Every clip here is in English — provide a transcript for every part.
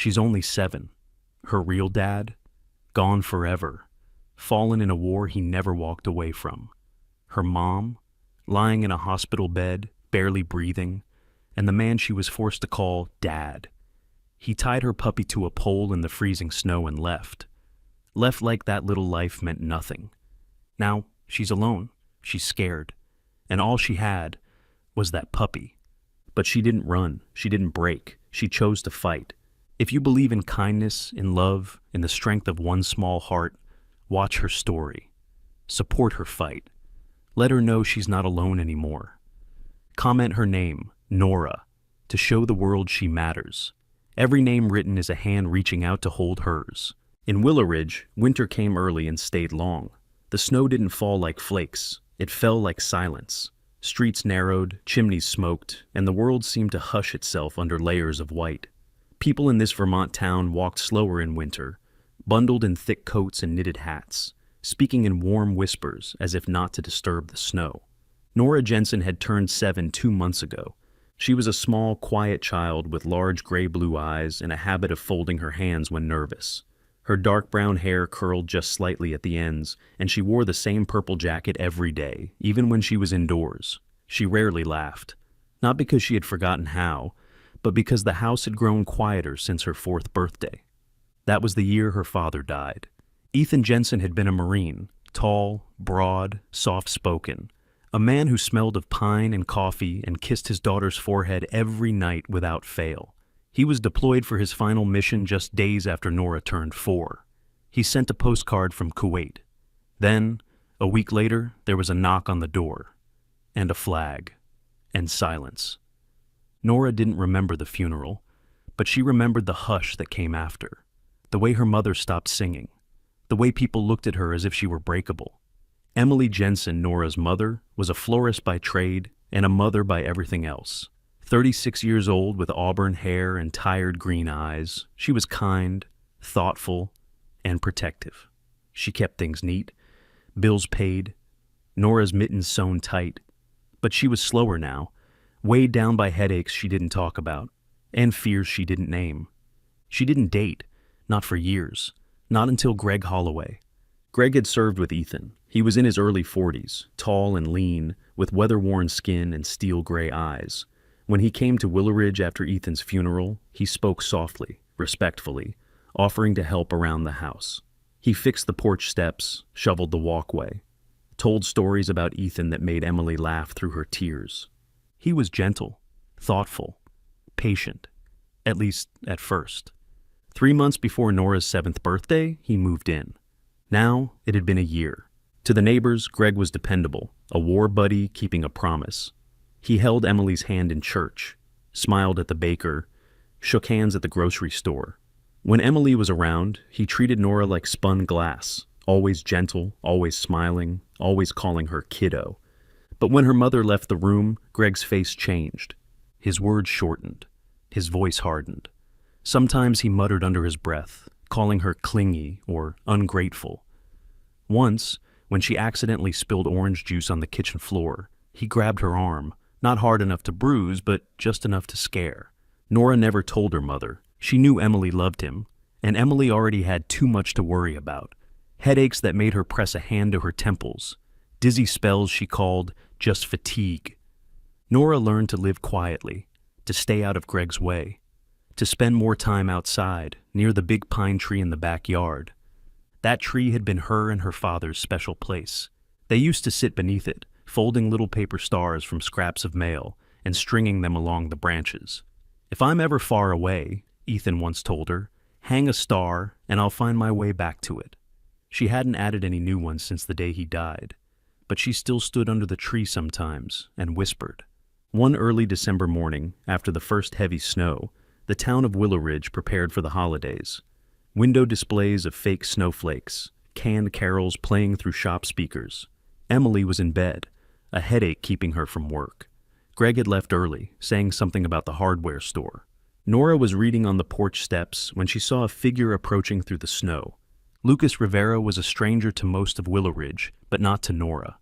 She's only 7. Her real dad? Gone forever. Fallen in a war he never walked away from. Her mom? Lying in a hospital bed, barely breathing. And the man she was forced to call Dad. He tied her puppy to a pole in the freezing snow and left. Left like that little life meant nothing. Now, she's alone. She's scared. And all she had was that puppy. But she didn't run. She didn't break. She chose to fight. If you believe in kindness, in love, in the strength of one small heart, watch her story. Support her fight. Let her know she's not alone anymore. Comment her name, Nora, to show the world she matters. Every name written is a hand reaching out to hold hers. In Willow Ridge, winter came early and stayed long. The snow didn't fall like flakes. It fell like silence. Streets narrowed, chimneys smoked, and the world seemed to hush itself under layers of white. People in this Vermont town walked slower in winter, bundled in thick coats and knitted hats, speaking in warm whispers as if not to disturb the snow. Nora Jensen had turned 7 2 months ago. She was a small, quiet child with large gray-blue eyes and a habit of folding her hands when nervous. Her dark brown hair curled just slightly at the ends, and she wore the same purple jacket every day, even when she was indoors. She rarely laughed, not because she had forgotten how, but because the house had grown quieter since her 4th birthday. That was the year her father died. Ethan Jensen had been a Marine, tall, broad, soft-spoken, a man who smelled of pine and coffee and kissed his daughter's forehead every night without fail. He was deployed for his final mission just days after Nora turned 4. He sent a postcard from Kuwait. Then, a week later, there was a knock on the door, and a flag, and silence. Nora didn't remember the funeral, but she remembered the hush that came after, the way her mother stopped singing, the way people looked at her as if she were breakable. Emily Jensen, Nora's mother, was a florist by trade and a mother by everything else. 36 years old with auburn hair and tired green eyes, she was kind, thoughtful, and protective. She kept things neat, bills paid, Nora's mittens sewn tight. But she was slower now, weighed down by headaches she didn't talk about, and fears she didn't name. She didn't date, not for years, not until Greg Holloway. Greg had served with Ethan. He was in his early 40s, tall and lean, with weather-worn skin and steel-gray eyes. When he came to Willow Ridge after Ethan's funeral, he spoke softly, respectfully, offering to help around the house. He fixed the porch steps, shoveled the walkway, told stories about Ethan that made Emily laugh through her tears. He was gentle, thoughtful, patient, at least at first. 3 months before Nora's 7th birthday, he moved in. Now, it had been a year. To the neighbors, Greg was dependable, a war buddy keeping a promise. He held Emily's hand in church, smiled at the baker, shook hands at the grocery store. When Emily was around, he treated Nora like spun glass, always gentle, always smiling, always calling her kiddo. But when her mother left the room, Greg's face changed. His words shortened. His voice hardened. Sometimes he muttered under his breath, calling her clingy or ungrateful. Once, when she accidentally spilled orange juice on the kitchen floor, he grabbed her arm, not hard enough to bruise, but just enough to scare. Nora never told her mother. She knew Emily loved him, and Emily already had too much to worry about. Headaches that made her press a hand to her temples. Dizzy spells she called just fatigue. Nora learned to live quietly, to stay out of Greg's way, to spend more time outside, near the big pine tree in the backyard. That tree had been her and her father's special place. They used to sit beneath it, folding little paper stars from scraps of mail and stringing them along the branches. "If I'm ever far away," Ethan once told her, "hang a star and I'll find my way back to it." She hadn't added any new ones since the day he died, but she still stood under the tree sometimes and whispered. One early December morning, after the first heavy snow, the town of Willow Ridge prepared for the holidays. Window displays of fake snowflakes, canned carols playing through shop speakers. Emily was in bed, a headache keeping her from work. Greg had left early, saying something about the hardware store. Nora was reading on the porch steps when she saw a figure approaching through the snow. Lucas Rivera was a stranger to most of Willow Ridge, but not to Nora.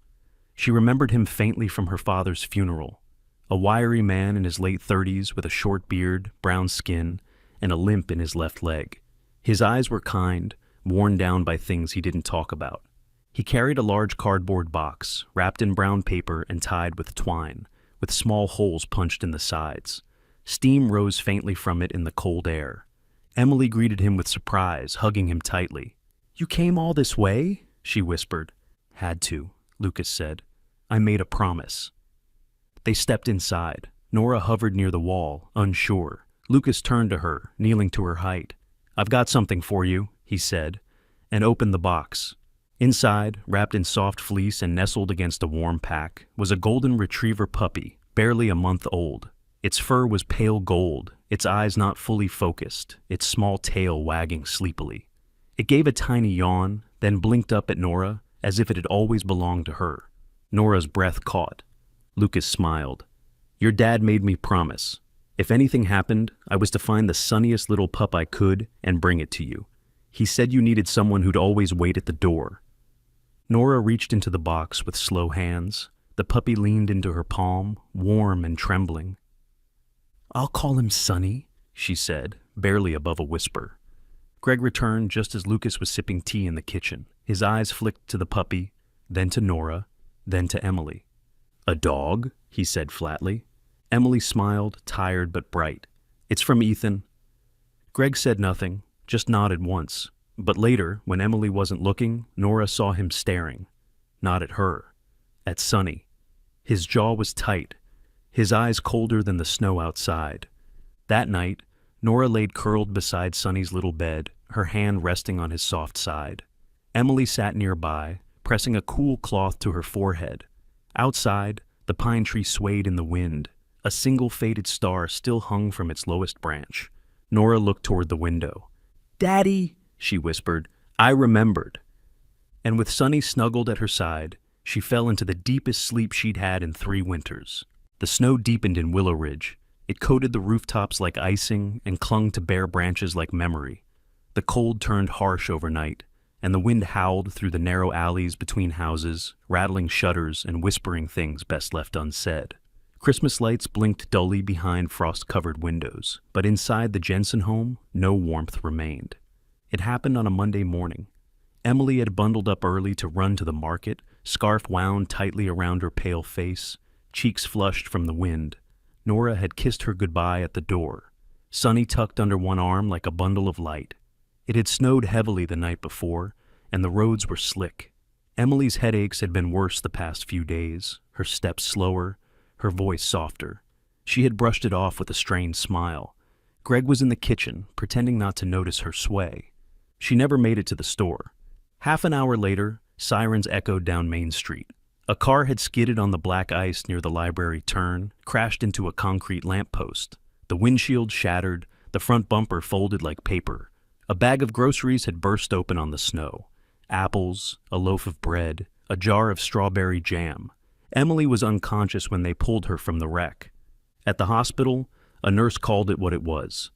She remembered him faintly from her father's funeral. A wiry man in his late 30s with a short beard, brown skin, and a limp in his left leg. His eyes were kind, worn down by things he didn't talk about. He carried a large cardboard box, wrapped in brown paper and tied with twine, with small holes punched in the sides. Steam rose faintly from it in the cold air. Emily greeted him with surprise, hugging him tightly. "You came all this way?" she whispered. "Had to," Lucas said. "I made a promise." They stepped inside. Nora hovered near the wall, unsure. Lucas turned to her, kneeling to her height. "I've got something for you," he said, and opened the box. Inside, wrapped in soft fleece and nestled against a warm pack, was a golden retriever puppy, barely a month old. Its fur was pale gold, its eyes not fully focused, its small tail wagging sleepily. It gave a tiny yawn, then blinked up at Nora, as if it had always belonged to her. Nora's breath caught. Lucas smiled. "Your dad made me promise. If anything happened, I was to find the sunniest little pup I could and bring it to you. He said you needed someone who'd always wait at the door." Nora reached into the box with slow hands. The puppy leaned into her palm, warm and trembling. "I'll call him Sonny," she said, barely above a whisper. Greg returned just as Lucas was sipping tea in the kitchen. His eyes flicked to the puppy, then to Nora, then to Emily. "A dog?" he said flatly. Emily smiled, tired but bright. "It's from Ethan." Greg said nothing, just nodded once. But later, when Emily wasn't looking, Nora saw him staring. Not at her. At Sonny. His jaw was tight, his eyes colder than the snow outside. That night, Nora laid curled beside Sonny's little bed, her hand resting on his soft side. Emily sat nearby, pressing a cool cloth to her forehead. Outside, the pine tree swayed in the wind. A single faded star still hung from its lowest branch. Nora looked toward the window. "Daddy," she whispered, "I remembered." And with Sonny snuggled at her side, she fell into the deepest sleep she'd had in 3 winters. The snow deepened in Willow Ridge. It coated the rooftops like icing and clung to bare branches like memory. The cold turned harsh overnight, and the wind howled through the narrow alleys between houses, rattling shutters and whispering things best left unsaid. Christmas lights blinked dully behind frost-covered windows, but inside the Jensen home, no warmth remained. It happened on a Monday morning. Emily had bundled up early to run to the market, scarf wound tightly around her pale face, cheeks flushed from the wind. Nora had kissed her goodbye at the door. Sonny tucked under one arm like a bundle of light. It had snowed heavily the night before, and the roads were slick. Emily's headaches had been worse the past few days, her steps slower, her voice softer. She had brushed it off with a strained smile. Greg was in the kitchen, pretending not to notice her sway. She never made it to the store. Half an hour later, sirens echoed down Main Street. A car had skidded on the black ice near the library turn, crashed into a concrete lamppost. The windshield shattered, the front bumper folded like paper. A bag of groceries had burst open on the snow. Apples, a loaf of bread, a jar of strawberry jam. Emily was unconscious when they pulled her from the wreck. At the hospital, a nurse called it what it was: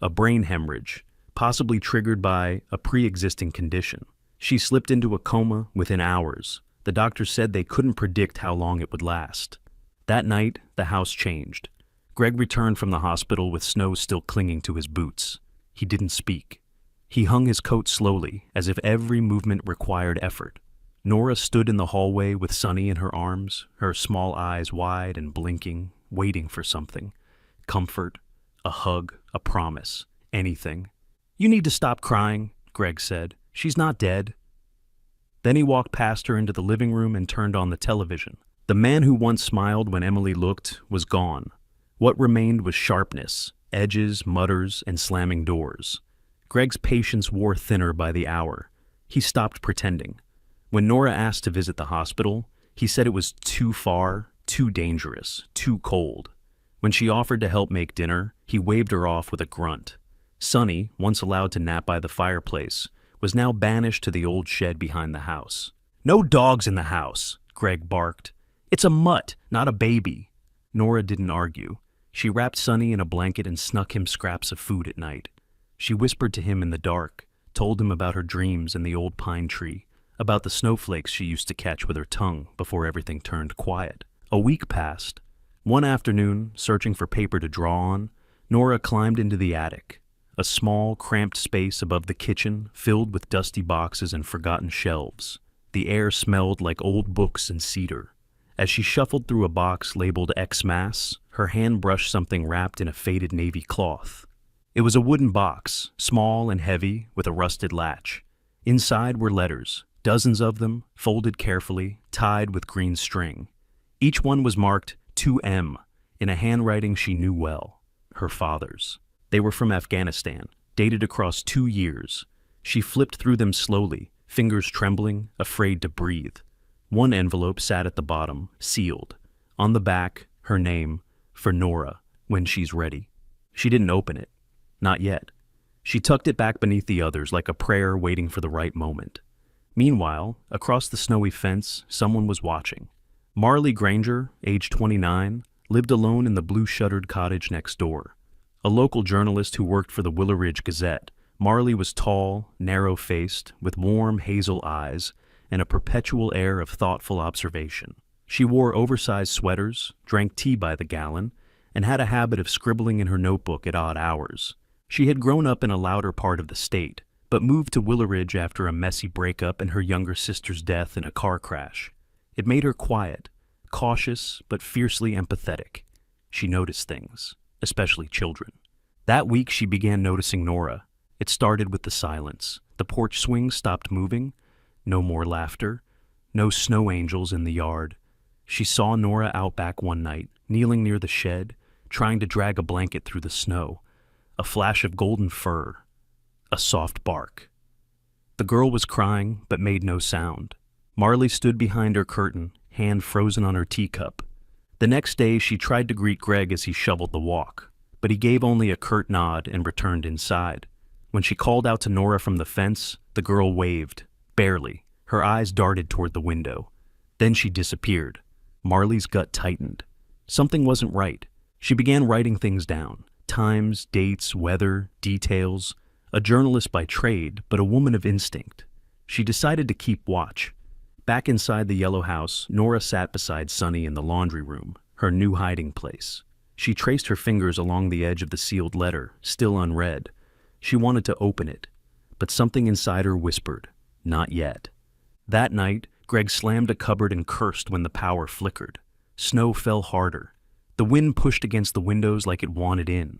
a brain hemorrhage, possibly triggered by a pre-existing condition. She slipped into a coma within hours. The doctor said they couldn't predict how long it would last. That night, the house changed. Greg returned from the hospital with snow still clinging to his boots. He didn't speak. He hung his coat slowly, as if every movement required effort. Nora stood in the hallway with Sonny in her arms, her small eyes wide and blinking, waiting for something. Comfort, a hug, a promise, anything. "You need to stop crying," Greg said. "She's not dead." Then he walked past her into the living room and turned on the television. The man who once smiled when Emily looked was gone. What remained was sharpness, edges, mutters, and slamming doors. Greg's patience wore thinner by the hour. He stopped pretending. When Nora asked to visit the hospital, he said it was too far, too dangerous, too cold. When she offered to help make dinner, he waved her off with a grunt. Sonny, once allowed to nap by the fireplace, was now banished to the old shed behind the house. "No dogs in the house," Greg barked. "It's a mutt, not a baby." Nora didn't argue. She wrapped Sonny in a blanket and snuck him scraps of food at night. She whispered to him in the dark, told him about her dreams and the old pine tree, about the snowflakes she used to catch with her tongue before everything turned quiet. A week passed. One afternoon, searching for paper to draw on, Nora climbed into the attic. a small, cramped space above the kitchen filled with dusty boxes and forgotten shelves. The air smelled like old books and cedar. As she shuffled through a box labeled Xmas, her hand brushed something wrapped in a faded navy cloth. It was a wooden box, small and heavy, with a rusted latch. Inside were letters, dozens of them, folded carefully, tied with green string. Each one was marked 2M, in a handwriting she knew well, her father's. They were from Afghanistan, dated across 2 years. She flipped through them slowly, fingers trembling, afraid to breathe. One envelope sat at the bottom, sealed. On the back, her name, for Nora, when she's ready. She didn't open it. Not yet. She tucked it back beneath the others like a prayer waiting for the right moment. Meanwhile, across the snowy fence, someone was watching. Marley Granger, age 29, lived alone in the blue-shuttered cottage next door. A local journalist who worked for the Willow Ridge Gazette, Marley was tall, narrow-faced, with warm hazel eyes and a perpetual air of thoughtful observation. She wore oversized sweaters, drank tea by the gallon, and had a habit of scribbling in her notebook at odd hours. She had grown up in a louder part of the state, but moved to Willow Ridge after a messy breakup and her younger sister's death in a car crash. It made her quiet, cautious, but fiercely empathetic. She noticed things, especially children. That week she began noticing Nora. It started with the silence. The porch swing stopped moving. No more laughter. No snow angels in the yard. She saw Nora out back one night, kneeling near the shed, trying to drag a blanket through the snow. A flash of golden fur. A soft bark. The girl was crying, but made no sound. Marley stood behind her curtain, hand frozen on her teacup. The next day she tried to greet Greg as he shoveled the walk, but he gave only a curt nod and returned inside. When she called out to Nora from the fence, the girl waved, barely. Her eyes darted toward the window. Then she disappeared. Marley's gut tightened. Something wasn't right. She began writing things down. Times, dates, weather, details. A journalist by trade, but a woman of instinct. She decided to keep watch. Back inside the yellow house, Nora sat beside Sunny in the laundry room, her new hiding place. She traced her fingers along the edge of the sealed letter, still unread. She wanted to open it, but something inside her whispered, not yet. That night, Greg slammed a cupboard and cursed when the power flickered. Snow fell harder. The wind pushed against the windows like it wanted in.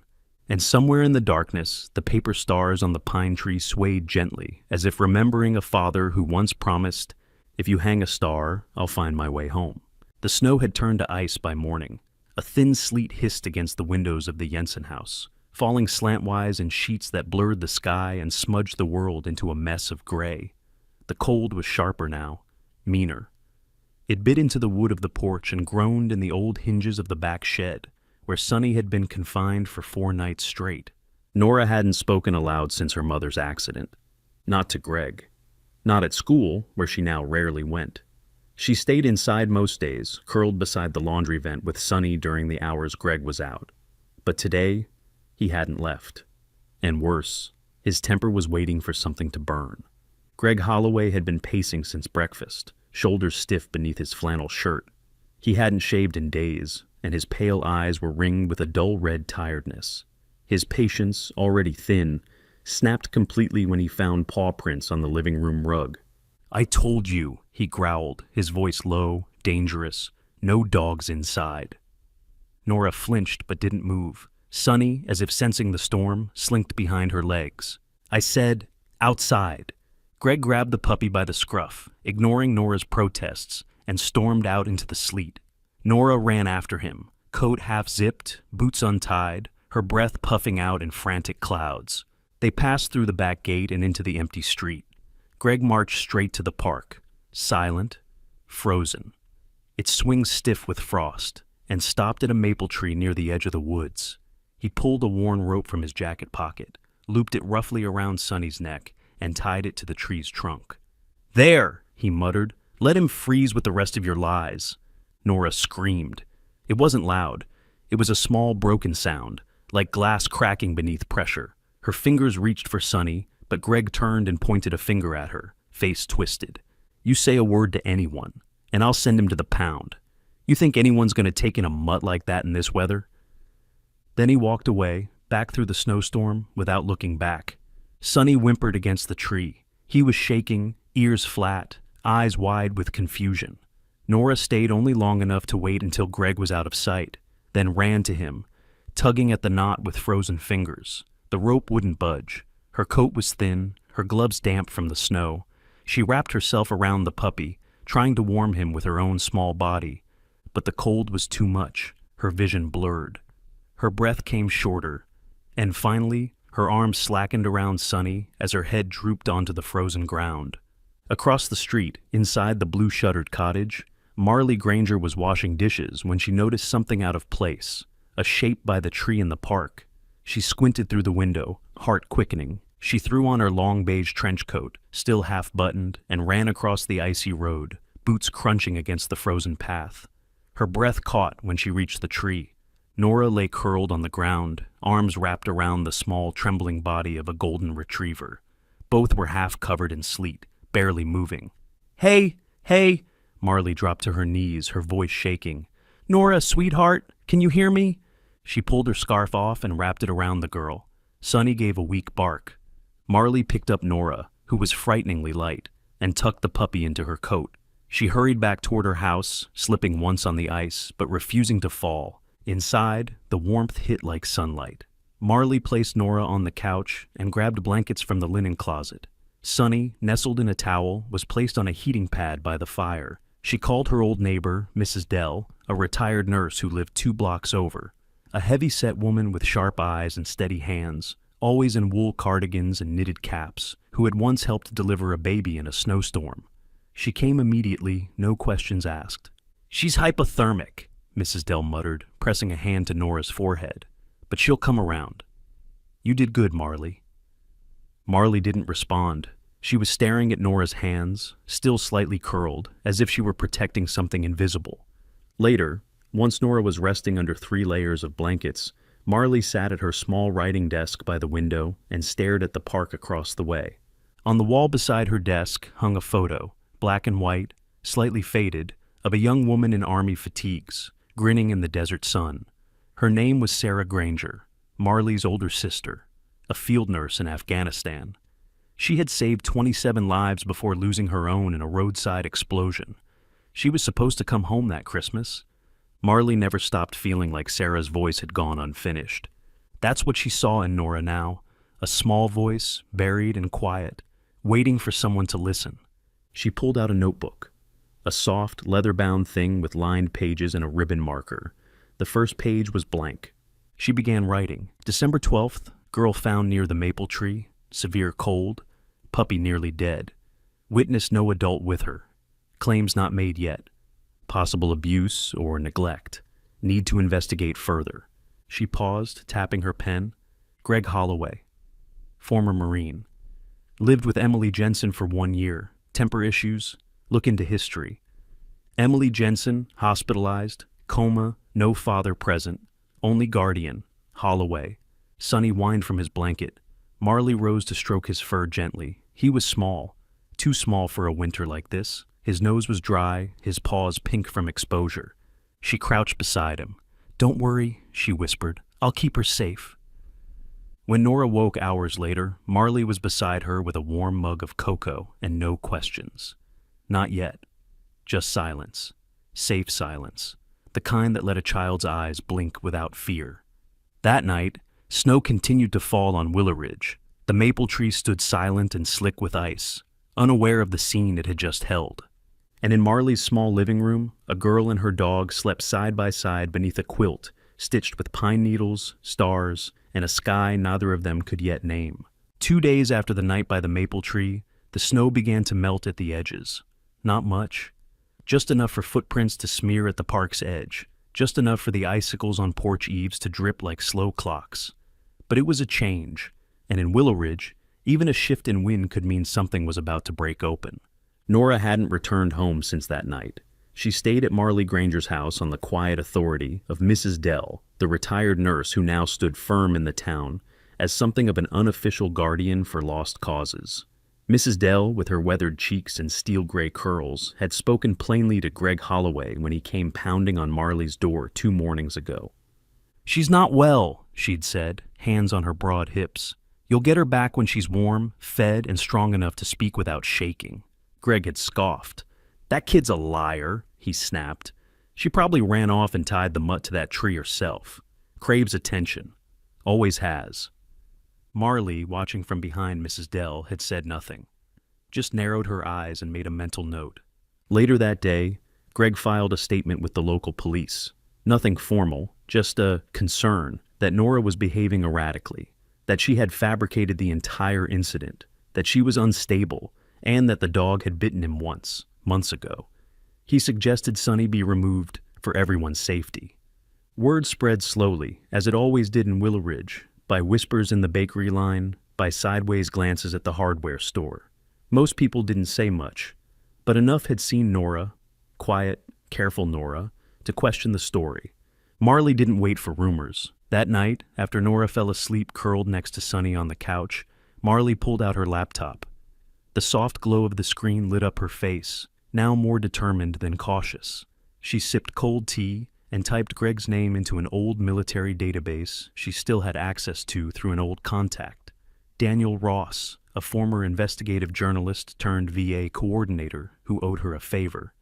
And somewhere in the darkness, the paper stars on the pine tree swayed gently, as if remembering a father who once promised, "If you hang a star, I'll find my way home." The snow had turned to ice by morning. A thin sleet hissed against the windows of the Jensen house, falling slantwise in sheets that blurred the sky and smudged the world into a mess of gray. The cold was sharper now, meaner. It bit into the wood of the porch and groaned in the old hinges of the back shed, where Sunny had been confined for 4 nights straight. Nora hadn't spoken aloud since her mother's accident. Not to Greg. Not at school, where she now rarely went. She stayed inside most days, curled beside the laundry vent with Sunny during the hours Greg was out. But today, he hadn't left. And worse, his temper was waiting for something to burn. Greg Holloway had been pacing since breakfast, shoulders stiff beneath his flannel shirt. He hadn't shaved in days, and his pale eyes were ringed with a dull red tiredness. His patience, already thin, snapped completely when he found paw prints on the living room rug. "I told you," he growled, his voice low, dangerous. "No dogs inside." Nora flinched but didn't move. Sunny, as if sensing the storm, slinked behind her legs. "I said, outside." Greg grabbed the puppy by the scruff, ignoring Nora's protests, and stormed out into the sleet. Nora ran after him, coat half-zipped, boots untied, her breath puffing out in frantic clouds. They passed through the back gate and into the empty street. Greg marched straight to the park, silent, frozen. Its swing stiff with frost, and stopped at a maple tree near the edge of the woods. He pulled a worn rope from his jacket pocket, looped it roughly around Sunny's neck, and tied it to the tree's trunk. "There!" he muttered. "Let him freeze with the rest of your lies." Nora screamed. It wasn't loud. It was a small broken sound, like glass cracking beneath pressure. Her fingers reached for Sunny, but Greg turned and pointed a finger at her, face twisted. "You say a word to anyone, and I'll send him to the pound. You think anyone's going to take in a mutt like that in this weather?" Then he walked away, back through the snowstorm without looking back. Sonny whimpered against the tree. He was shaking, ears flat, eyes wide with confusion. Nora stayed only long enough to wait until Greg was out of sight, then ran to him, tugging at the knot with frozen fingers. The rope wouldn't budge. Her coat was thin, her gloves damp from the snow. She wrapped herself around the puppy, trying to warm him with her own small body. But the cold was too much. Her vision blurred. Her breath came shorter, and finally, her arms slackened around Sonny as her head drooped onto the frozen ground. Across the street, inside the blue-shuttered cottage, Marley Granger was washing dishes when she noticed something out of place, a shape by the tree in the park. She squinted through the window, heart quickening. She threw on her long beige trench coat, still half-buttoned, and ran across the icy road, boots crunching against the frozen path. Her breath caught when she reached the tree. Nora lay curled on the ground, arms wrapped around the small, trembling body of a golden retriever. Both were half covered in sleet, barely moving. "Hey! Hey!" Marley dropped to her knees, her voice shaking. "Nora, sweetheart, can you hear me?" She pulled her scarf off and wrapped it around the girl. Sonny gave a weak bark. Marley picked up Nora, who was frighteningly light, and tucked the puppy into her coat. She hurried back toward her house, slipping once on the ice, but refusing to fall. Inside, the warmth hit like sunlight. Marley placed Nora on the couch and grabbed blankets from the linen closet. Sonny, nestled in a towel, was placed on a heating pad by the fire. She called her old neighbor, Mrs. Dell, a retired nurse who lived 2 blocks over. A heavy-set woman with sharp eyes and steady hands, always in wool cardigans and knitted caps, who had once helped deliver a baby in a snowstorm. She came immediately, no questions asked. "She's hypothermic," Mrs. Dell muttered, pressing a hand to Nora's forehead. "But she'll come around. You did good, Marley." Marley didn't respond. She was staring at Nora's hands, still slightly curled, as if she were protecting something invisible. Later, once Nora was resting under 3 layers of blankets, Marley sat at her small writing desk by the window and stared at the park across the way. On the wall beside her desk hung a photo, black and white, slightly faded, of a young woman in army fatigues, grinning in the desert sun. Her name was Sarah Granger, Marley's older sister, a field nurse in Afghanistan. She had saved 27 lives before losing her own in a roadside explosion. She was supposed to come home that Christmas. Marley never stopped feeling like Sarah's voice had gone unfinished. That's what she saw in Nora now, a small voice, buried and quiet, waiting for someone to listen. She pulled out a notebook, a soft, leather-bound thing with lined pages and a ribbon marker. The first page was blank. She began writing. December 12th, girl found near the maple tree, severe cold, puppy nearly dead. Witness no adult with her. Claims not made yet. Possible abuse or neglect. Need to investigate further. She paused, tapping her pen. Greg Holloway, former Marine. Lived with Emily Jensen for 1 year. Temper issues. Look into history. Emily Jensen, hospitalized, coma, no father present, only guardian, Holloway. Sonny whined from his blanket. Marley rose to stroke his fur gently. He was small, too small for a winter like this. His nose was dry, his paws pink from exposure. She crouched beside him. "Don't worry," she whispered. "I'll keep her safe." When Nora woke hours later, Marley was beside her with a warm mug of cocoa and no questions. Not yet. Just silence. Safe silence. The kind that let a child's eyes blink without fear. That night, snow continued to fall on Willow Ridge. The maple tree stood silent and slick with ice, unaware of the scene it had just held. And in Marley's small living room, a girl and her dog slept side by side beneath a quilt stitched with pine needles, stars, and a sky neither of them could yet name. 2 days after the night by the maple tree, the snow began to melt at the edges. Not much. Just enough for footprints to smear at the park's edge. Just enough for the icicles on porch eaves to drip like slow clocks. But it was a change, and in Willow Ridge, even a shift in wind could mean something was about to break open. Nora hadn't returned home since that night. She stayed at Marley Granger's house on the quiet authority of Mrs. Dell, the retired nurse who now stood firm in the town as something of an unofficial guardian for lost causes. Mrs. Dell, with her weathered cheeks and steel-gray curls, had spoken plainly to Greg Holloway when he came pounding on Marley's door 2 mornings ago. "She's not well," she'd said, hands on her broad hips. "You'll get her back when she's warm, fed, and strong enough to speak without shaking." Greg had scoffed. "That kid's a liar," he snapped. "She probably ran off and tied the mutt to that tree herself. Craves attention. Always has." Marley, watching from behind Mrs. Dell, had said nothing, just narrowed her eyes and made a mental note. Later that day, Greg filed a statement with the local police. Nothing formal, just a concern that Nora was behaving erratically, that she had fabricated the entire incident, that she was unstable, and that the dog had bitten him once, months ago. He suggested Sonny be removed for everyone's safety. Word spread slowly, as it always did in Willow Ridge, by whispers in the bakery line, by sideways glances at the hardware store. Most people didn't say much, but enough had seen Nora, quiet, careful Nora, to question the story. Marley didn't wait for rumors. That night, after Nora fell asleep curled next to Sonny on the couch, Marley pulled out her laptop. The soft glow of the screen lit up her face, now more determined than cautious. She sipped cold tea and typed Greg's name into an old military database she still had access to through an old contact. Daniel Ross, a former investigative journalist turned VA coordinator who owed her a favor.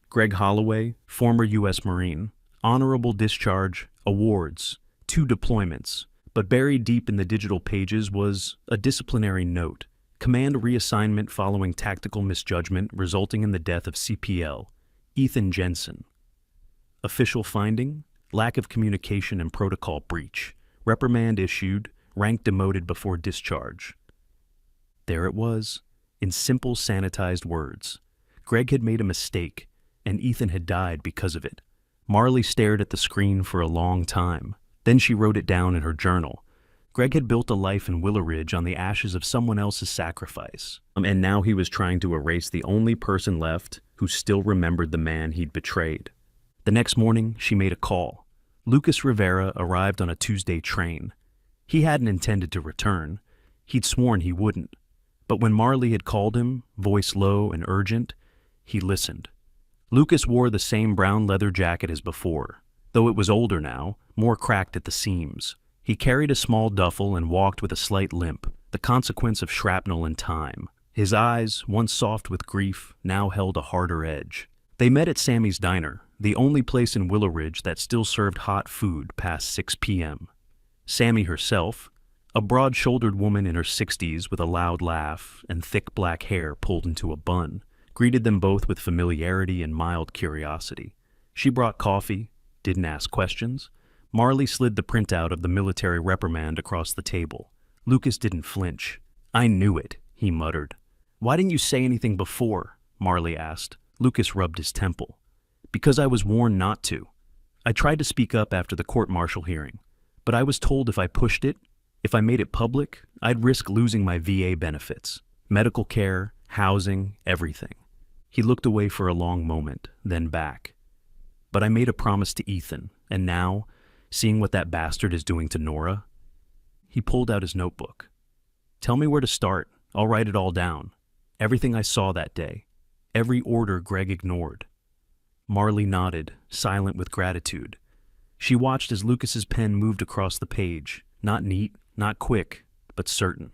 Greg Holloway, former U.S. Marine, honorable discharge, awards, 2 deployments, but buried deep in the digital pages was a disciplinary note. Command reassignment following tactical misjudgment resulting in the death of CPL, Ethan Jensen. Official finding, lack of communication and protocol breach. Reprimand issued, rank demoted before discharge. There it was, in simple, sanitized words. Greg had made a mistake, and Ethan had died because of it. Marley stared at the screen for a long time. Then she wrote it down in her journal. Greg had built a life in Willow Ridge on the ashes of someone else's sacrifice, and now he was trying to erase the only person left who still remembered the man he'd betrayed. The next morning, she made a call. Lucas Rivera arrived on a Tuesday train. He hadn't intended to return. He'd sworn he wouldn't. But when Marley had called him, voice low and urgent, he listened. Lucas wore the same brown leather jacket as before, though it was older now, more cracked at the seams. He carried a small duffel and walked with a slight limp, the consequence of shrapnel and time. His eyes, once soft with grief, now held a harder edge. They met at Sammy's Diner, the only place in Willow Ridge that still served hot food past 6 p.m. Sammy herself, a broad-shouldered woman in her 60s with a loud laugh and thick black hair pulled into a bun, greeted them both with familiarity and mild curiosity. She brought coffee, didn't ask questions. Marley slid the printout of the military reprimand across the table. Lucas didn't flinch. "I knew it," he muttered. "Why didn't you say anything before?" Marley asked. Lucas rubbed his temple. "Because I was warned not to. I tried to speak up after the court-martial hearing, but I was told if I pushed it, if I made it public, I'd risk losing my VA benefits, medical care, housing, everything." He looked away for a long moment, then back. "But I made a promise to Ethan, and now, seeing what that bastard is doing to Nora..." He pulled out his notebook. "Tell me where to start. I'll write it all down. Everything I saw that day. Every order Greg ignored." Marley nodded, silent with gratitude. She watched as Lucas's pen moved across the page, not neat, not quick, but certain.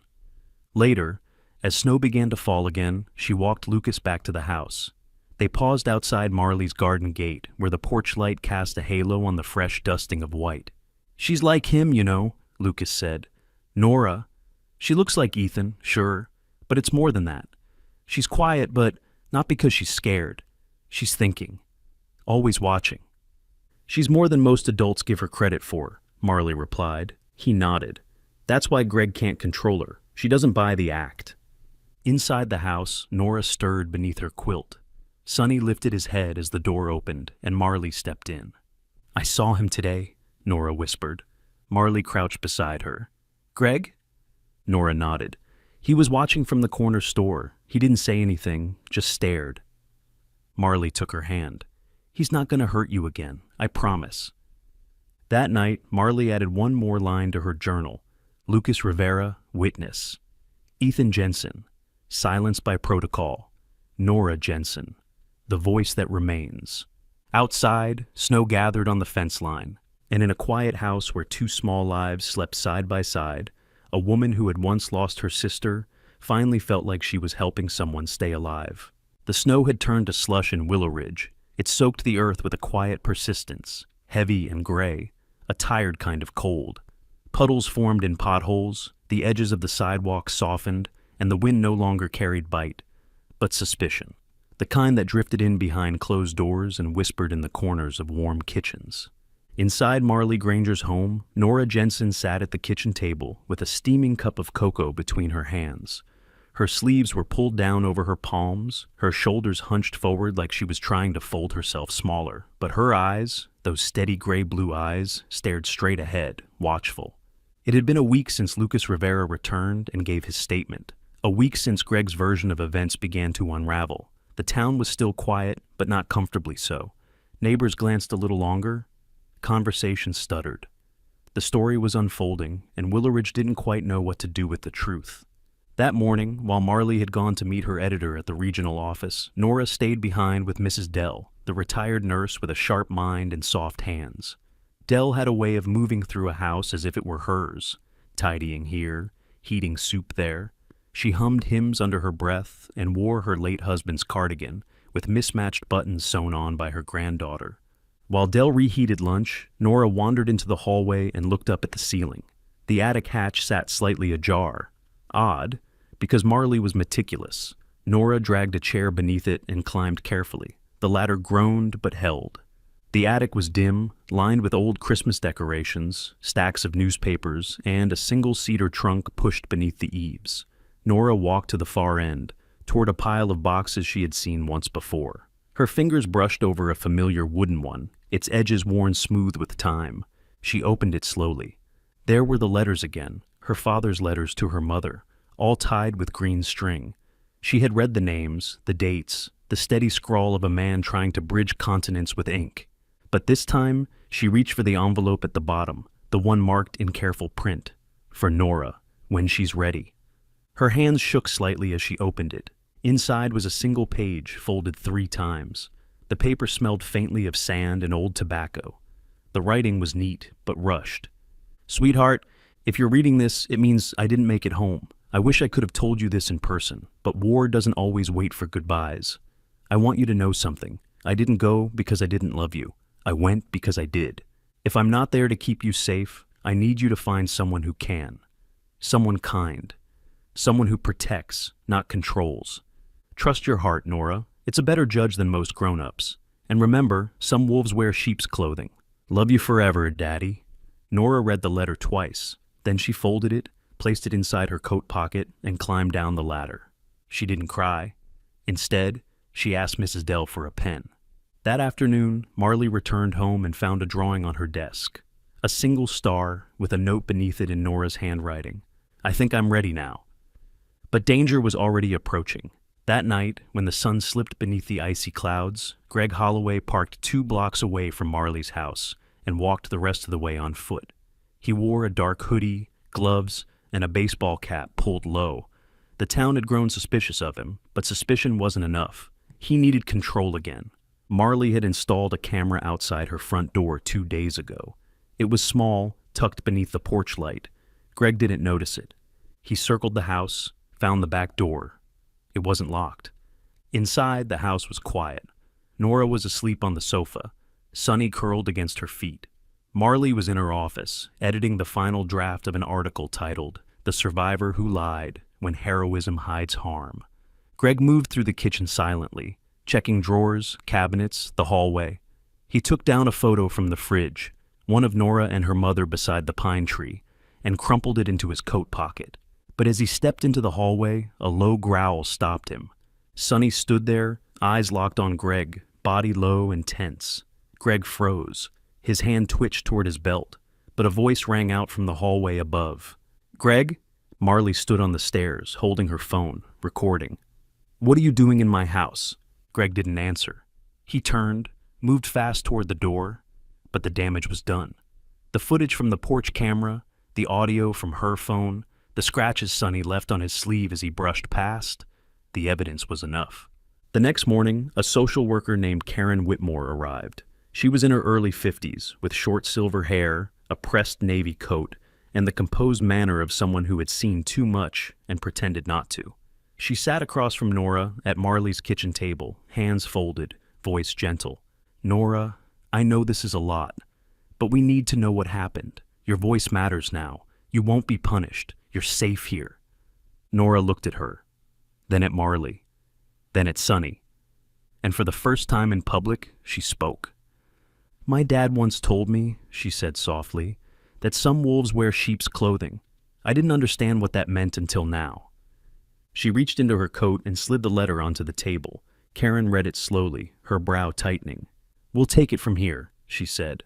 Later, as snow began to fall again, she walked Lucas back to the house. They paused outside Marley's garden gate, where the porch light cast a halo on the fresh dusting of white. "She's like him, you know," Lucas said. "Nora. She looks like Ethan, sure, but it's more than that. She's quiet, but not because she's scared. She's thinking. Always watching." "She's more than most adults give her credit for," Marley replied. He nodded. "That's why Greg can't control her. She doesn't buy the act." Inside the house, Nora stirred beneath her quilt. Sonny lifted his head as the door opened, and Marley stepped in. "I saw him today," Nora whispered. Marley crouched beside her. "Greg?" Nora nodded. "He was watching from the corner store. He didn't say anything, just stared." Marley took her hand. "He's not going to hurt you again, I promise." That night, Marley added one more line to her journal. Lucas Rivera, witness. Ethan Jensen, silenced by protocol. Nora Jensen, the voice that remains. Outside, snow gathered on the fence line, And in a quiet house where two small lives slept side by side, a woman who had once lost her sister finally felt like she was helping someone stay alive. The snow had turned to slush in Willow Ridge. It soaked the earth with a quiet persistence, heavy and gray, a tired kind of cold. Puddles formed in potholes, the edges of the sidewalk softened, and the wind no longer carried bite, but suspicion, the kind that drifted in behind closed doors and whispered in the corners of warm kitchens. Inside Marley Granger's home, Nora Jensen sat at the kitchen table with a steaming cup of cocoa between her hands. Her sleeves were pulled down over her palms, her shoulders hunched forward like she was trying to fold herself smaller. But her eyes, those steady gray-blue eyes, stared straight ahead, watchful. It had been a week since Lucas Rivera returned and gave his statement. A week since Greg's version of events began to unravel. The town was still quiet, but not comfortably so. Neighbors glanced a little longer. Conversation stuttered. The story was unfolding, and Willow Ridge didn't quite know what to do with the truth. That morning, while Marley had gone to meet her editor at the regional office, Nora stayed behind with Mrs. Dell, the retired nurse with a sharp mind and soft hands. Dell had a way of moving through a house as if it were hers, tidying here, heating soup there. She hummed hymns under her breath and wore her late husband's cardigan, with mismatched buttons sewn on by her granddaughter. While Dell reheated lunch, Nora wandered into the hallway and looked up at the ceiling. The attic hatch sat slightly ajar. Odd, because Marley was meticulous. Nora dragged a chair beneath it and climbed carefully. The ladder groaned but held. The attic was dim, lined with old Christmas decorations, stacks of newspapers, and a single cedar trunk pushed beneath the eaves. Nora walked to the far end, toward a pile of boxes she had seen once before. Her fingers brushed over a familiar wooden one, its edges worn smooth with time. She opened it slowly. There were the letters again, her father's letters to her mother, all tied with green string. She had read the names, the dates, the steady scrawl of a man trying to bridge continents with ink. But this time, she reached for the envelope at the bottom, the one marked in careful print, for Nora, when she's ready. Her hands shook slightly as she opened it. Inside was a single page, folded 3 times. The paper smelled faintly of sand and old tobacco. The writing was neat, but rushed. "Sweetheart, if you're reading this, it means I didn't make it home. I wish I could have told you this in person, but war doesn't always wait for goodbyes. I want you to know something. I didn't go because I didn't love you. I went because I did. If I'm not there to keep you safe, I need you to find someone who can. Someone kind. Someone who protects, not controls. Trust your heart, Nora. It's a better judge than most grown-ups. And remember, some wolves wear sheep's clothing. Love you forever, Daddy." Nora read the letter twice. Then she folded it, placed it inside her coat pocket, and climbed down the ladder. She didn't cry. Instead, she asked Mrs. Dell for a pen. That afternoon, Marley returned home and found a drawing on her desk. A single star with a note beneath it in Nora's handwriting. "I think I'm ready now." But danger was already approaching. That night, when the sun slipped beneath the icy clouds, Greg Holloway parked 2 blocks away from Marley's house and walked the rest of the way on foot. He wore a dark hoodie, gloves, and a baseball cap pulled low. The town had grown suspicious of him, but suspicion wasn't enough. He needed control again. Marley had installed a camera outside her front door 2 days ago. It was small, tucked beneath the porch light. Greg didn't notice it. He circled the house, found the back door. It wasn't locked. Inside, the house was quiet. Nora was asleep on the sofa, Sunny curled against her feet. Marley was in her office, editing the final draft of an article titled, "The Survivor Who Lied When Heroism Hides Harm." Greg moved through the kitchen silently, checking drawers, cabinets, the hallway. He took down a photo from the fridge, one of Nora and her mother beside the pine tree, and crumpled it into his coat pocket. But as he stepped into the hallway, a low growl stopped him. Sunny stood there, eyes locked on Greg, body low and tense. Greg froze. His hand twitched toward his belt, but a voice rang out from the hallway above. "Greg?" Marley stood on the stairs, holding her phone, recording. "What are you doing in my house?" Greg didn't answer. He turned, moved fast toward the door, but the damage was done. The footage from the porch camera, the audio from her phone, the scratches Sunny left on his sleeve as he brushed past, the evidence was enough. The next morning, a social worker named Karen Whitmore arrived. She was in her early 50s, with short silver hair, a pressed navy coat, and the composed manner of someone who had seen too much and pretended not to. She sat across from Nora at Marley's kitchen table, hands folded, voice gentle. "Nora, I know this is a lot, but we need to know what happened. Your voice matters now. You won't be punished. You're safe here." Nora looked at her, then at Marley, then at Sonny, and for the first time in public, she spoke. "My dad once told me," she said softly, "that some wolves wear sheep's clothing. I didn't understand what that meant until now." She reached into her coat and slid the letter onto the table. Karen read it slowly, her brow tightening. "We'll take it from here," she said.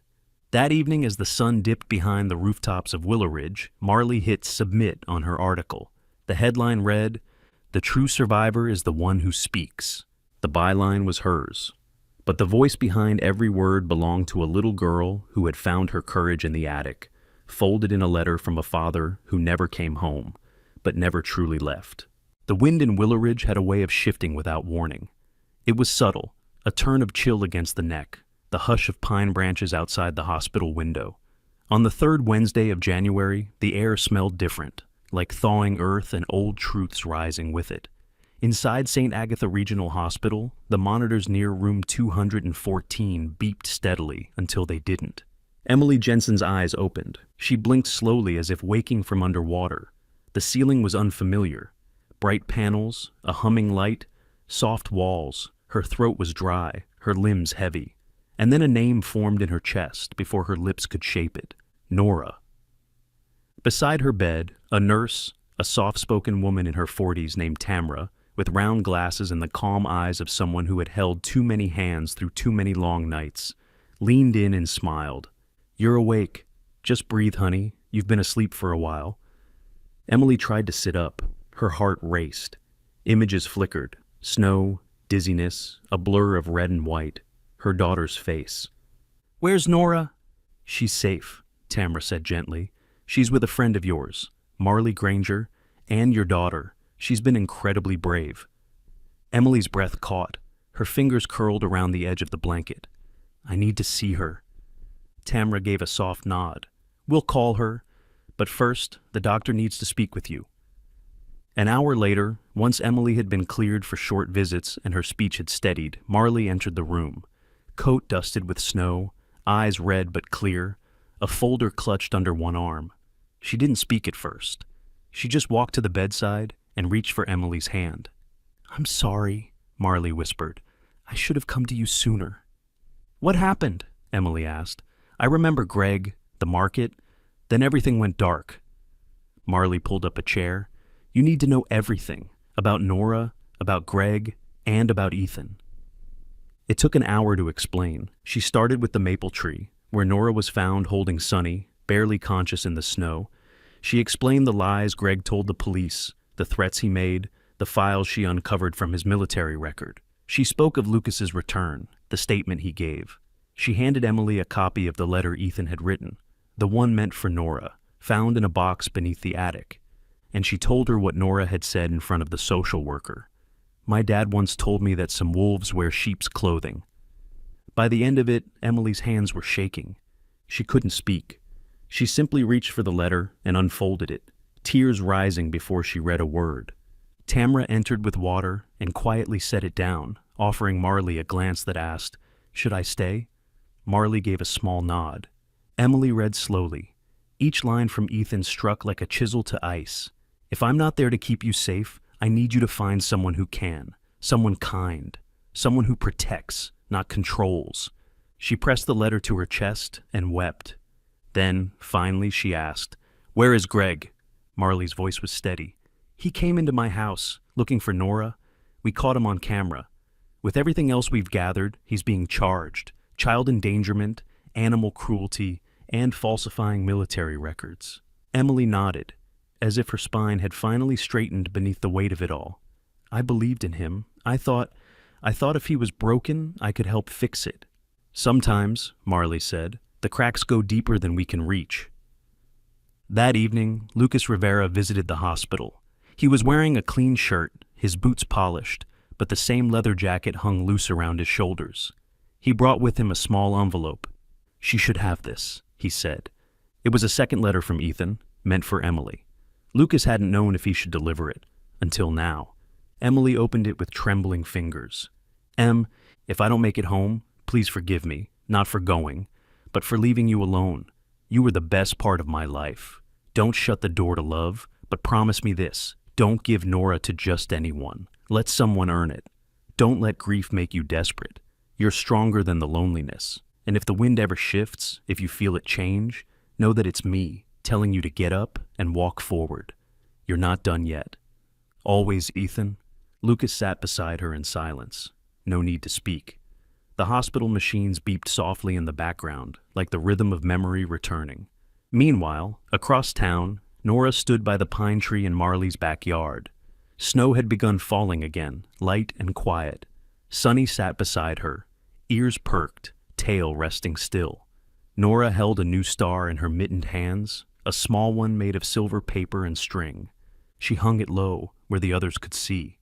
That evening, as the sun dipped behind the rooftops of Willow Ridge, Marley hit submit on her article. The headline read, "The true survivor is the one who speaks." The byline was hers, but the voice behind every word belonged to a little girl who had found her courage in the attic, folded in a letter from a father who never came home, but never truly left. The wind in Willow Ridge had a way of shifting without warning. It was subtle, a turn of chill against the neck, the hush of pine branches outside the hospital window. On the third Wednesday of January, the air smelled different, like thawing earth and old truths rising with it. Inside St. Agatha Regional Hospital, the monitors near room 214 beeped steadily until they didn't. Emily Jensen's eyes opened. She blinked slowly as if waking from underwater. The ceiling was unfamiliar. Bright panels, a humming light, soft walls. Her throat was dry, her limbs heavy. And then a name formed in her chest before her lips could shape it. Nora. Beside her bed, a nurse, a soft-spoken woman in her 40s named Tamra, with round glasses and the calm eyes of someone who had held too many hands through too many long nights, leaned in and smiled. "You're awake. Just breathe, honey. You've been asleep for a while." Emily tried to sit up. Her heart raced. Images flickered. Snow, dizziness, a blur of red and white. Her daughter's face. "Where's Nora?" "She's safe," Tamra said gently. "She's with a friend of yours, Marley Granger, and your daughter. She's been incredibly brave." Emily's breath caught. Her fingers curled around the edge of the blanket. "I need to see her." Tamra gave a soft nod. "We'll call her, but first, the doctor needs to speak with you." An hour later, once Emily had been cleared for short visits and her speech had steadied, Marley entered the room. Coat dusted with snow, eyes red but clear, a folder clutched under one arm. She didn't speak at first. She just walked to the bedside and reached for Emily's hand. "I'm sorry," Marley whispered. "I should have come to you sooner." "What happened?" Emily asked. "I remember Greg, the market, then everything went dark." Marley pulled up a chair. "You need to know everything, about Nora, about Greg, and about Ethan." It took an hour to explain. She started with the maple tree, where Nora was found holding Sonny, barely conscious in the snow. She explained the lies Greg told the police, the threats he made, the files she uncovered from his military record. She spoke of Lucas's return, the statement he gave. She handed Emily a copy of the letter Ethan had written, the one meant for Nora, found in a box beneath the attic. And she told her what Nora had said in front of the social worker. "My dad once told me that some wolves wear sheep's clothing." By the end of it, Emily's hands were shaking. She couldn't speak. She simply reached for the letter and unfolded it, tears rising before she read a word. Tamra entered with water and quietly set it down, offering Marley a glance that asked, "Should I stay?" Marley gave a small nod. Emily read slowly. Each line from Ethan struck like a chisel to ice. "If I'm not there to keep you safe, I need you to find someone who can, someone kind, someone who protects, not controls." She pressed the letter to her chest and wept. Then, finally, she asked, "Where is Greg?" Marley's voice was steady. "He came into my house, looking for Nora. We caught him on camera. With everything else we've gathered, he's being charged. Child endangerment, animal cruelty, and falsifying military records." Emily nodded, as if her spine had finally straightened beneath the weight of it all. "I believed in him. I thought if he was broken, I could help fix it." "Sometimes," Marley said, "the cracks go deeper than we can reach." That evening, Lucas Rivera visited the hospital. He was wearing a clean shirt, his boots polished, but the same leather jacket hung loose around his shoulders. He brought with him a small envelope. "She should have this," he said. It was a second letter from Ethan, meant for Emily. Lucas hadn't known if he should deliver it, until now. Emily opened it with trembling fingers. "Em, if I don't make it home, please forgive me, not for going, but for leaving you alone. You were the best part of my life. Don't shut the door to love, but promise me this. Don't give Nora to just anyone. Let someone earn it. Don't let grief make you desperate. You're stronger than the loneliness. And if the wind ever shifts, if you feel it change, know that it's me, telling you to get up and walk forward. You're not done yet. Always, Ethan." Lucas sat beside her in silence. No need to speak. The hospital machines beeped softly in the background, like the rhythm of memory returning. Meanwhile, across town, Nora stood by the pine tree in Marley's backyard. Snow had begun falling again, light and quiet. Sunny sat beside her, ears perked, tail resting still. Nora held a new star in her mittened hands, a small one made of silver paper and string. She hung it low, where the others could see.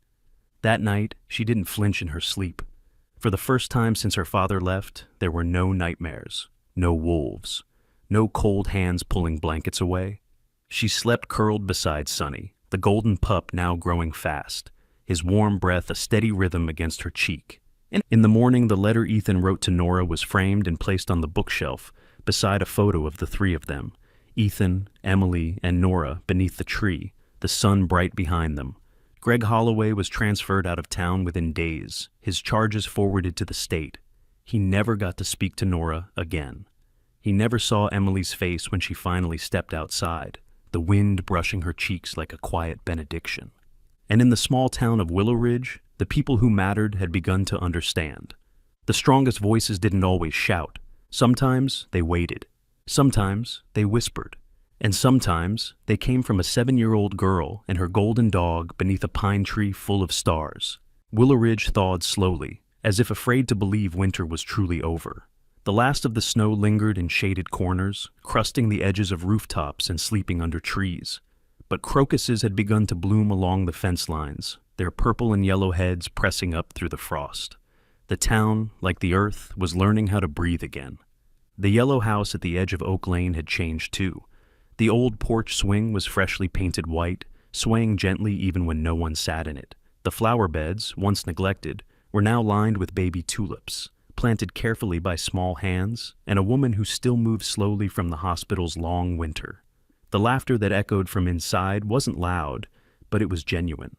That night, she didn't flinch in her sleep. For the first time since her father left, there were no nightmares, no wolves, no cold hands pulling blankets away. She slept curled beside Sunny, the golden pup now growing fast, his warm breath a steady rhythm against her cheek. In the morning, the letter Ethan wrote to Nora was framed and placed on the bookshelf beside a photo of the three of them, Ethan, Emily, and Nora beneath the tree, the sun bright behind them. Greg Holloway was transferred out of town within days, his charges forwarded to the state. He never got to speak to Nora again. He never saw Emily's face when she finally stepped outside, the wind brushing her cheeks like a quiet benediction. And in the small town of Willow Ridge, the people who mattered had begun to understand. The strongest voices didn't always shout. Sometimes they waited. Sometimes they whispered. And sometimes they came from a 7-year-old girl and her golden dog beneath a pine tree full of stars. Willow Ridge thawed slowly, as if afraid to believe winter was truly over. The last of the snow lingered in shaded corners, crusting the edges of rooftops and sleeping under trees. But crocuses had begun to bloom along the fence lines, their purple and yellow heads pressing up through the frost. The town, like the earth, was learning how to breathe again. The yellow house at the edge of Oak Lane had changed too. The old porch swing was freshly painted white, swaying gently even when no one sat in it. The flower beds, once neglected, were now lined with baby tulips, planted carefully by small hands, and a woman who still moved slowly from the hospital's long winter. The laughter that echoed from inside wasn't loud, but it was genuine.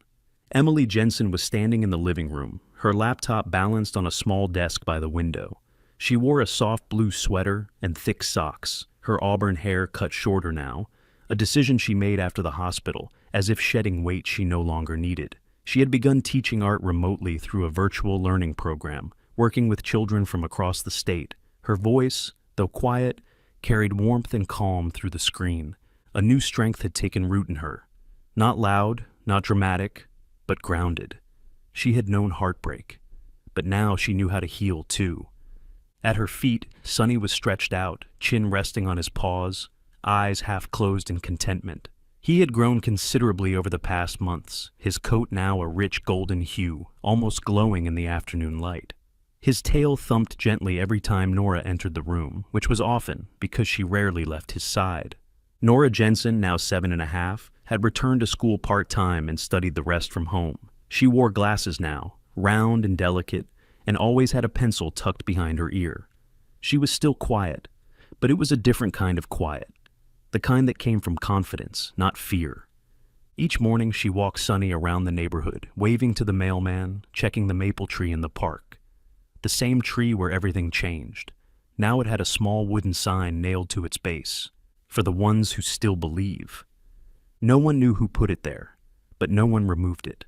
Emily Jensen was standing in the living room, her laptop balanced on a small desk by the window. She wore a soft blue sweater and thick socks, her auburn hair cut shorter now, a decision she made after the hospital, as if shedding weight she no longer needed. She had begun teaching art remotely through a virtual learning program, working with children from across the state. Her voice, though quiet, carried warmth and calm through the screen. A new strength had taken root in her. Not loud, not dramatic, but grounded. She had known heartbreak, but now she knew how to heal too. At her feet, Sunny was stretched out, chin resting on his paws, eyes half closed in contentment. He had grown considerably over the past months, his coat now a rich golden hue, almost glowing in the afternoon light. His tail thumped gently every time Nora entered the room, which was often, because she rarely left his side. Nora Jensen, now 7.5, had returned to school part-time and studied the rest from home. She wore glasses now, round and delicate, and always had a pencil tucked behind her ear. She was still quiet, but it was a different kind of quiet, the kind that came from confidence, not fear. Each morning she walked Sunny around the neighborhood, waving to the mailman, checking the maple tree in the park. The same tree where everything changed. Now it had a small wooden sign nailed to its base, for the ones who still believe. No one knew who put it there, but no one removed it.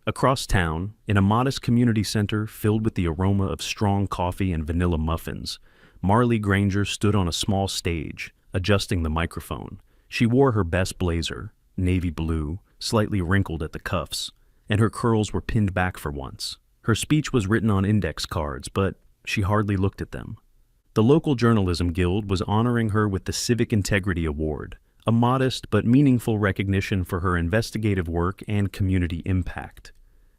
Across town, in a modest community center filled with the aroma of strong coffee and vanilla muffins, Marley Granger stood on a small stage, adjusting the microphone. She wore her best blazer, navy blue, slightly wrinkled at the cuffs, and her curls were pinned back for once. Her speech was written on index cards, but she hardly looked at them. The local journalism guild was honoring her with the Civic Integrity Award, a modest but meaningful recognition for her investigative work and community impact.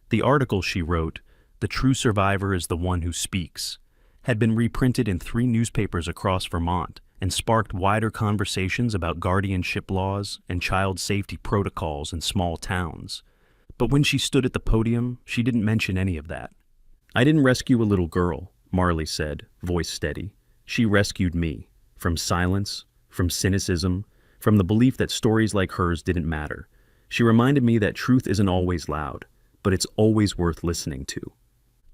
The article she wrote, "The True Survivor is the One Who Speaks," had been reprinted in 3 newspapers across Vermont and sparked wider conversations about guardianship laws and child safety protocols in small towns. But when she stood at the podium, she didn't mention any of that. "I didn't rescue a little girl," Marley said, voice steady. "She rescued me. From silence, from cynicism, from the belief that stories like hers didn't matter. She reminded me that truth isn't always loud, but it's always worth listening to."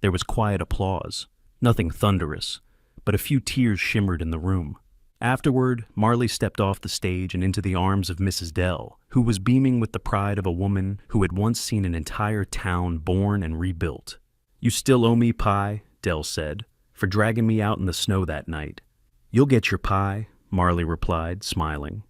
There was quiet applause, nothing thunderous, but a few tears shimmered in the room. Afterward, Marley stepped off the stage and into the arms of Mrs. Dell, who was beaming with the pride of a woman who had once seen an entire town born and rebuilt. "You still owe me pie," Dell said, "for dragging me out in the snow that night." "You'll get your pie," Marley replied, smiling.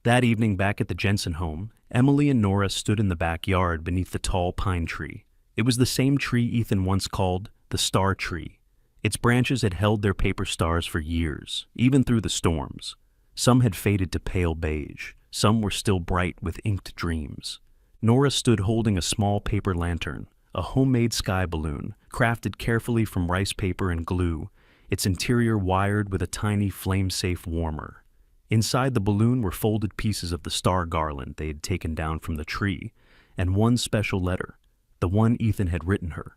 That evening back at the Jensen home, Emily and Nora stood in the backyard beneath the tall pine tree. It was the same tree Ethan once called the Star Tree. Its branches had held their paper stars for years, even through the storms. Some had faded to pale beige. Some were still bright with inked dreams. Nora stood holding a small paper lantern, a homemade sky balloon, crafted carefully from rice paper and glue, its interior wired with a tiny flame-safe warmer. Inside the balloon were folded pieces of the star garland they had taken down from the tree, and one special letter, the one Ethan had written her.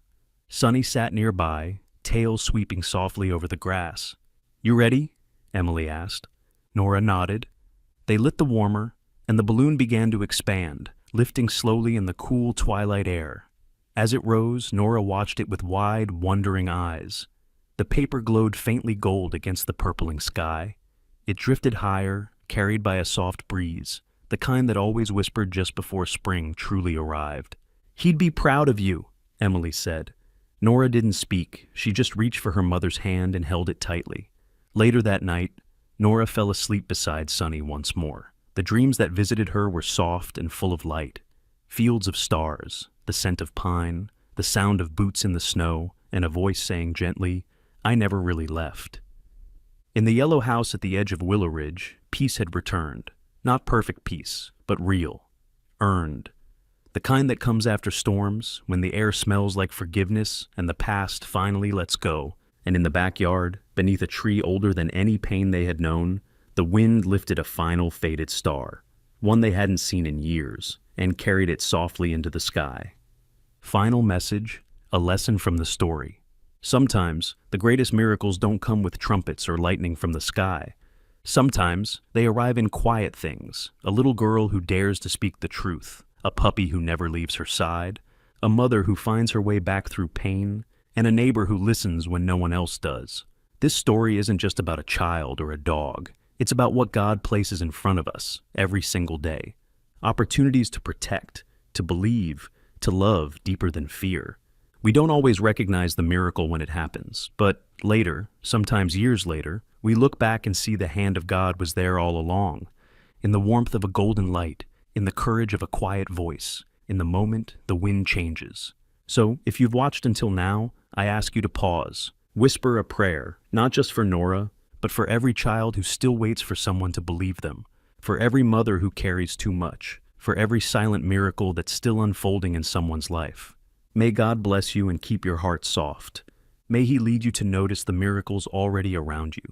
Sunny sat nearby, tail sweeping softly over the grass. "You ready?" Emily asked. Nora nodded. They lit the warmer, and the balloon began to expand, lifting slowly in the cool twilight air. As it rose, Nora watched it with wide, wondering eyes. The paper glowed faintly gold against the purpling sky. It drifted higher, carried by a soft breeze, the kind that always whispered just before spring truly arrived. "He'd be proud of you," Emily said. Nora didn't speak. She just reached for her mother's hand and held it tightly. Later that night, Nora fell asleep beside Sunny once more. The dreams that visited her were soft and full of light. Fields of stars, the scent of pine, the sound of boots in the snow, and a voice saying gently, "I never really left." In the yellow house at the edge of Willow Ridge, peace had returned. Not perfect peace, but real. Earned. The kind that comes after storms, when the air smells like forgiveness and the past finally lets go. And in the backyard, beneath a tree older than any pain they had known, the wind lifted a final faded star, one they hadn't seen in years, and carried it softly into the sky. Final message, a lesson from the story. Sometimes, the greatest miracles don't come with trumpets or lightning from the sky. Sometimes, they arrive in quiet things, a little girl who dares to speak the truth, a puppy who never leaves her side, a mother who finds her way back through pain, and a neighbor who listens when no one else does. This story isn't just about a child or a dog. It's about what God places in front of us every single day. Opportunities to protect, to believe, to love deeper than fear. We don't always recognize the miracle when it happens, but later, sometimes years later, we look back and see the hand of God was there all along, in the warmth of a golden light, in the courage of a quiet voice, in the moment the wind changes. So, if you've watched until now, I ask you to pause, whisper a prayer, not just for Nora, but for every child who still waits for someone to believe them, for every mother who carries too much, for every silent miracle that's still unfolding in someone's life. May God bless you and keep your heart soft. May He lead you to notice the miracles already around you.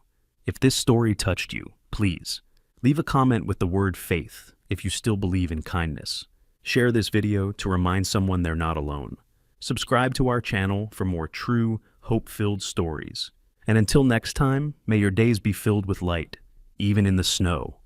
If this story touched you, please, leave a comment with the word faith if you still believe in kindness. Share this video to remind someone they're not alone. Subscribe to our channel for more true, hope-filled stories. And until next time, may your days be filled with light, even in the snow.